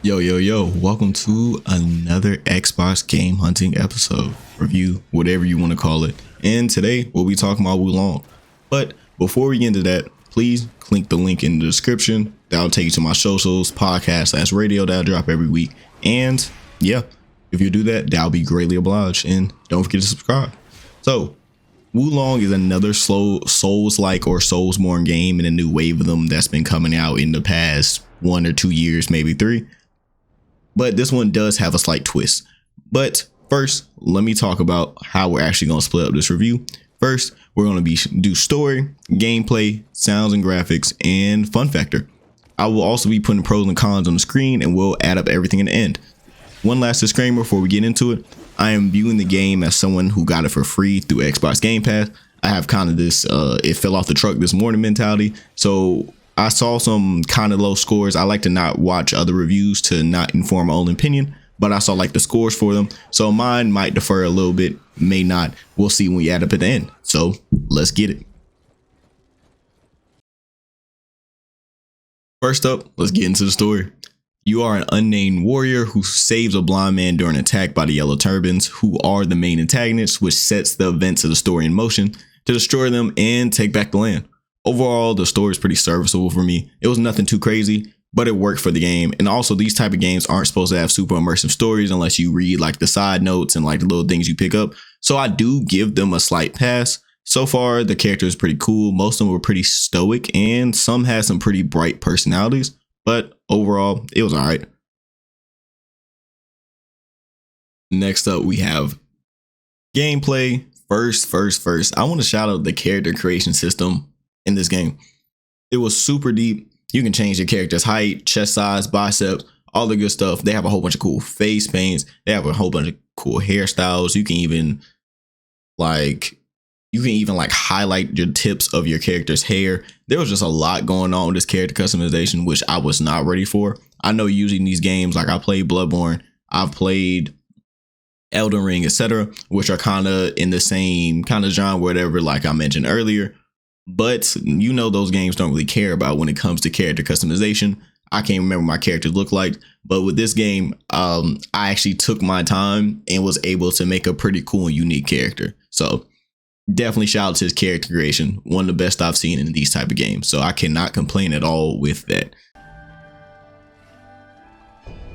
Yo, welcome to another Xbox game hunting episode, review, whatever you want to call it. And today we'll be talking about Wulong. But before we get into that, please click the link in the description. That'll take you to my socials, podcast, radio that I drop every week. And yeah, if you do that, that'll be greatly obliged. And don't forget to subscribe. So Wulong is another Souls-like or Soulsborne game in a new wave of them that's been coming out in the past 1 or 2 years, maybe 3. But this one does have a slight twist. But first, let me talk about how we're actually going to split up this review. First, we're going to do story, gameplay, sounds and graphics, and fun factor. I will also be putting pros and cons on the screen, and we'll add up everything in the end. One last disclaimer before we get into it. I am viewing the game as someone who got it for free through Xbox Game Pass. I have kind of this it fell off the truck this morning mentality. So I saw some kind of low scores. I like to not watch other reviews to not inform my own opinion, but I saw like the scores for them. So mine might defer a little bit, may not. We'll see when we add up at the end. So let's get it. First up, let's get into the story. You are an unnamed warrior who saves a blind man during an attack by the Yellow Turbans, who are the main antagonists, which sets the events of the story in motion to destroy them and take back the land. Overall, the story is pretty serviceable for me. It was nothing too crazy, but it worked for the game. And also, these type of games aren't supposed to have super immersive stories unless you read like the side notes and like the little things you pick up. So I do give them a slight pass. So far, the character is pretty cool. Most of them were pretty stoic and some had some pretty bright personalities. But overall, it was all right. Next up, we have gameplay. First, I want to shout out the character creation system in this game. It was super deep. You can change your character's height, chest size, biceps, all the good stuff. They have a whole bunch of cool face paints. They have a whole bunch of cool hairstyles. You can even highlight your tips of your character's hair. There was just a lot going on with this character customization, which I was not ready for. I know using these games, like I played Bloodborne, I've played Elden Ring, etc., which are kind of in the same kind of genre, whatever, like I mentioned earlier. But you know, those games don't really care about when it comes to character customization. I can't remember what my characters look like, but with this game, I actually took my time and was able to make a pretty cool and unique character. So definitely shout out to his character creation. One of the best I've seen in these type of games. So I cannot complain at all with that.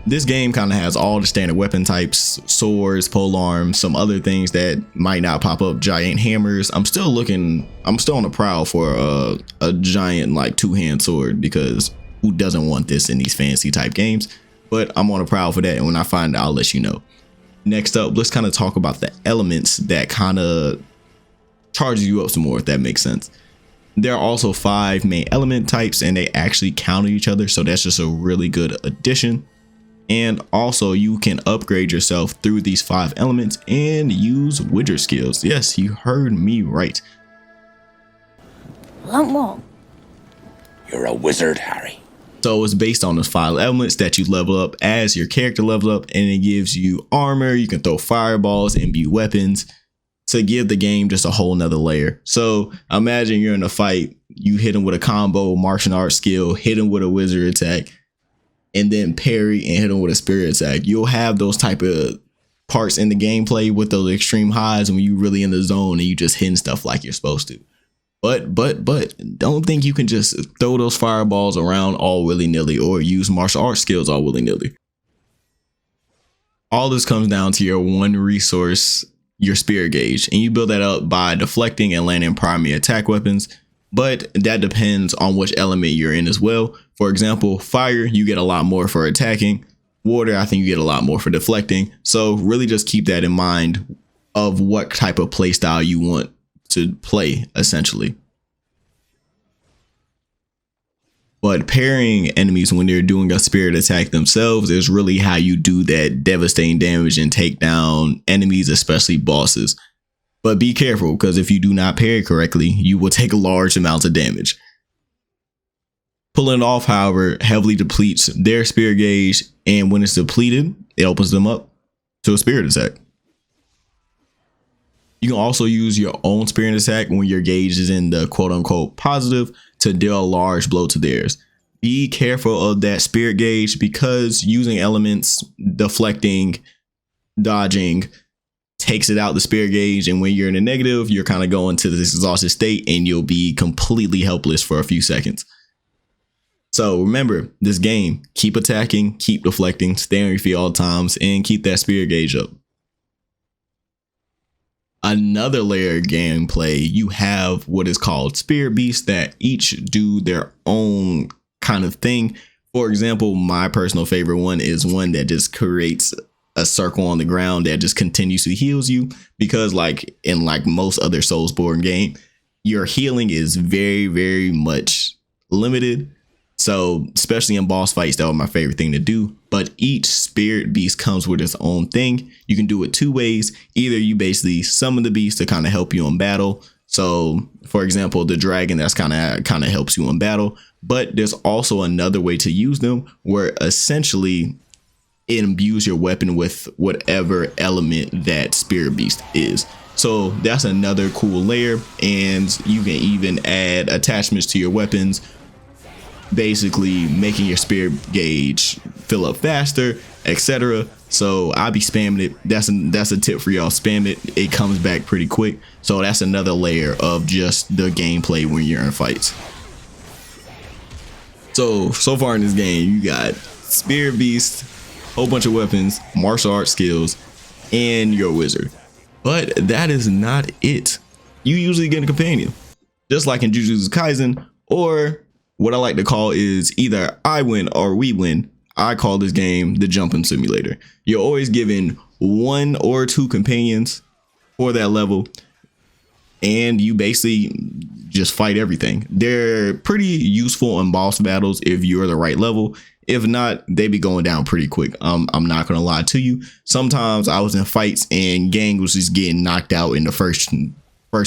This game kind of has all the standard weapon types, swords, polearms, some other things that might not pop up, giant hammers. I'm still on the prowl for a giant like two-hand sword, because who doesn't want this in these fancy type games? But I'm on the prowl for that, and when I find it, I'll let you know. Next up, let's kind of talk about the elements that kind of charges you up some more, if that makes sense. There are also 5 main element types, and they actually counter each other, so that's just a really good addition. And also, you can upgrade yourself through these 5 elements and use wizard skills. Yes, you heard me right. You're a wizard, Harry. So it's based on the 5 elements that you level up as your character level up, and it gives you armor. You can throw fireballs, imbue weapons to give the game just a whole nother layer. So imagine you're in a fight, you hit him with a combo martial arts skill, hit him with a wizard attack, and then parry and hit him with a spirit attack. You'll have those type of parts in the gameplay with those extreme highs when you really in the zone and you just hitting stuff like you're supposed to. But don't think you can just throw those fireballs around all willy-nilly or use martial arts skills all willy-nilly. All this comes down to your one resource, your spirit gauge, and you build that up by deflecting and landing primary attack weapons. But that depends on which element you're in as well. For example, fire, you get a lot more for attacking. Water, I think you get a lot more for deflecting. So really just keep that in mind of what type of play style you want to play, essentially. But parrying enemies when they're doing a spirit attack themselves is really how you do that devastating damage and take down enemies, especially bosses. But be careful, because if you do not parry correctly, you will take large amounts of damage. Pulling it off, however, heavily depletes their spirit gauge, and when it's depleted, it opens them up to a spirit attack. You can also use your own spirit attack when your gauge is in the quote unquote positive to deal a large blow to theirs. be careful of that spirit gauge, because using elements, deflecting, dodging takes it out the spirit gauge, and when you're in a negative, you're kind of going to this exhausted state and you'll be completely helpless for a few seconds. So remember, this game, keep attacking, keep deflecting, stay on your feet all times, and keep that spirit gauge up. Another layer of gameplay, you have what is called spirit beasts that each do their own kind of thing. For example, my personal favorite one is one that just creates a circle on the ground that just continuously heals you, because like in like most other Soulsborne game, your healing is very, very much limited. So especially in boss fights, that was my favorite thing to do. But each spirit beast comes with its own thing. You can do it two ways. Either you basically summon the beast to kind of help you in battle. So for example, the dragon, that's kind of helps you in battle. But there's also another way to use them, where essentially it imbues your weapon with whatever element that spirit beast is. So that's another cool layer, and you can even add attachments to your weapons, basically making your spirit gauge fill up faster, etc. So I'll be spamming it. That's a tip for y'all. Spam it. It comes back pretty quick. So that's another layer of just the gameplay when you're in fights. So far in this game, you got spirit beast, whole bunch of weapons, martial arts skills, and your wizard. But that is not it. You usually get a companion, just like in Jujutsu Kaisen, or what I like to call is either I win or we win. I call this game the jumping simulator. You're always given one or two companions for that level, and you basically just fight everything. They're pretty useful in boss battles if you're the right level. If not, they be going down pretty quick. I'm not gonna lie to you. Sometimes I was in fights and gang was just getting knocked out in the first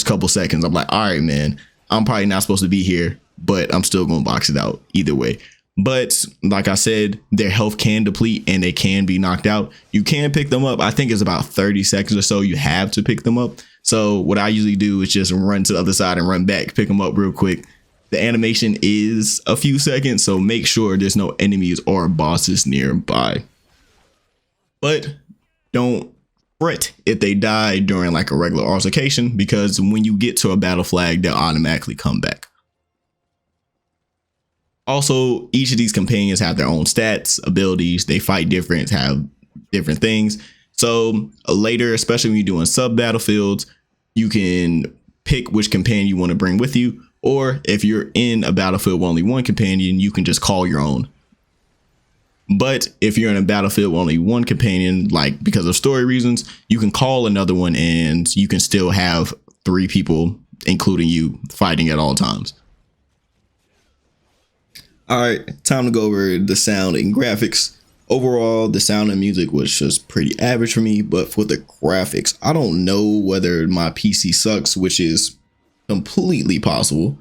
couple seconds. I'm like, all right, man, I'm probably not supposed to be here, but I'm still gonna box it out either way. But like I said, their health can deplete and they can be knocked out. You can pick them up. I think it's about 30 seconds or so you have to pick them up. So what I usually do is just run to the other side and run back, pick them up real quick. The animation is a few seconds, so make sure there's no enemies or bosses nearby. But don't fret if they die during like a regular altercation, because when you get to a battle flag, they'll automatically come back. Also, each of these companions have their own stats, abilities. They fight different, have different things. So later, especially when you're doing sub battlefields, you can pick which companion you want to bring with you. Or if you're in a battlefield with only one companion, you can just call your own. But if you're in a battlefield with only one companion, like because of story reasons, you can call another one and you can still have three people, including you, fighting at all times. All right, time to go over the sound and graphics. Overall, the sound and music was just pretty average for me, but for the graphics, I don't know whether my PC sucks, which is completely possible,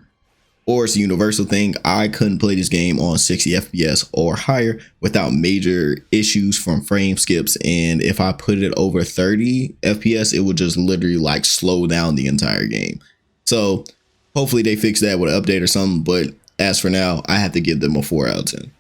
or it's a universal thing. I couldn't play this game on 60 FPS or higher without major issues from frame skips, and if I put it over 30 FPS, it would just literally like slow down the entire game. So hopefully they fix that with an update or something, but as for now, I have to give them a 4 out of 10.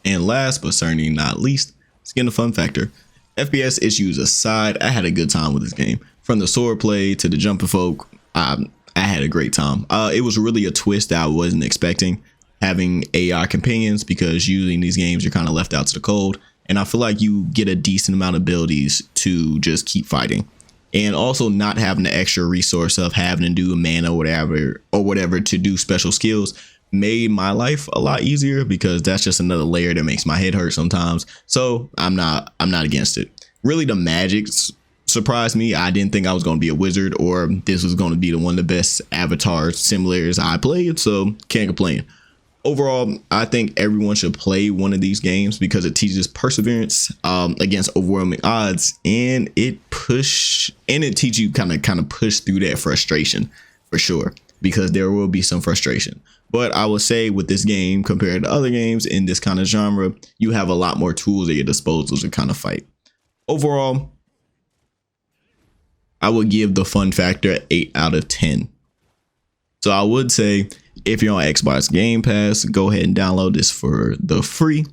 And last but certainly not least, let's get a fun factor. FPS issues aside, I had a good time with this game. From the swordplay to the jumping folk, I had a great time. It was really a twist that I wasn't expecting, having AI companions, because usually in these games you're kind of left out to the cold, and I feel like you get a decent amount of abilities to just keep fighting. And also not having the extra resource of having to do mana or whatever to do special skills made my life a lot easier, because that's just another layer that makes my head hurt sometimes. So I'm not against it. Really, the magic surprised me. I didn't think I was going to be a wizard, or this was going to be one of the best avatar simulators I played, so can't complain. Overall, I think everyone should play one of these games because it teaches perseverance against overwhelming odds, and it teaches you kind of push through that frustration for sure, because there will be some frustration. But I would say with this game, compared to other games in this kind of genre, you have a lot more tools at your disposal to kind of fight. Overall, I would give the fun factor 8 out of 10. So I would say if you're on Xbox Game Pass, go ahead and download this for the free.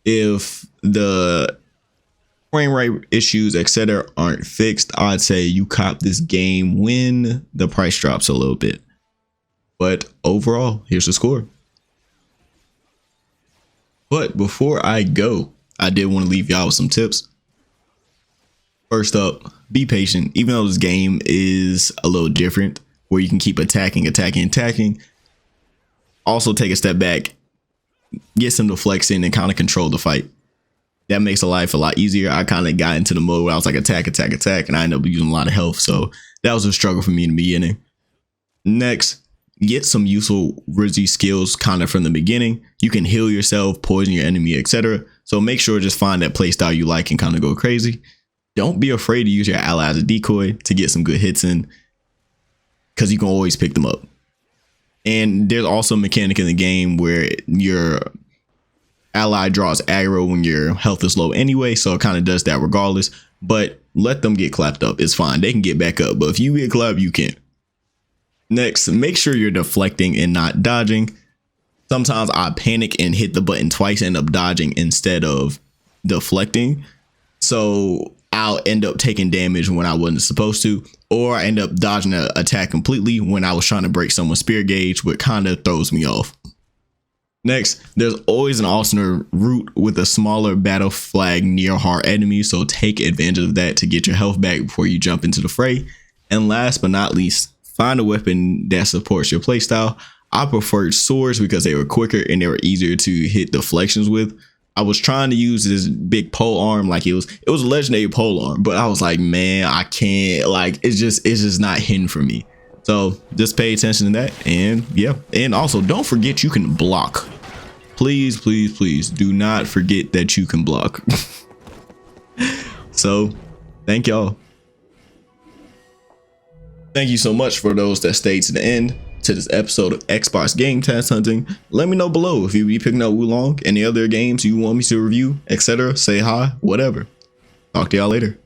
If the frame rate issues, etc., aren't fixed, I'd say you cop this game when the price drops a little bit. But overall, here's the score. But before I go, I did want to leave y'all with some tips. First up, be patient. Even though this game is a little different, where you can keep attacking, also take a step back, get some deflection, and kind of control the fight. That makes the life a lot easier. I kind of got into the mode where I was like attack, and I ended up using a lot of health. So that was a struggle for me in the beginning. Next, get some useful Rizzy skills kind of from the beginning. You can heal yourself, poison your enemy, etc. So make sure to just find that playstyle you like and kind of go crazy. Don't be afraid to use your ally as a decoy to get some good hits in, because you can always pick them up. And there's also a mechanic in the game where your ally draws aggro when your health is low anyway, so it kind of does that regardless. But let them get clapped up. It's fine. They can get back up. But if you get clapped, you can't. Next, make sure you're deflecting and not dodging. Sometimes I panic and hit the button twice, end up dodging instead of deflecting. So I'll end up taking damage when I wasn't supposed to, or I end up dodging an attack completely when I was trying to break someone's spear gauge, which kind of throws me off. Next, there's always an alternate route with a smaller battle flag near hard enemies, so take advantage of that to get your health back before you jump into the fray. And last but not least, find a weapon that supports your playstyle. I preferred swords because they were quicker and they were easier to hit deflections with. I was trying to use this big pole arm, like it was a legendary pole arm, but I was like, man, I can't, like, it's just not hitting for me. So just pay attention to that. And yeah, and also don't forget you can block. Please do not forget that you can block. So thank y'all. Thank you so much for those that stayed to the end to this episode of Xbox Game Pass Hunting. Let me know below if you be picking up Wulong, any other games you want me to review, etc. Say hi, whatever. Talk to y'all later.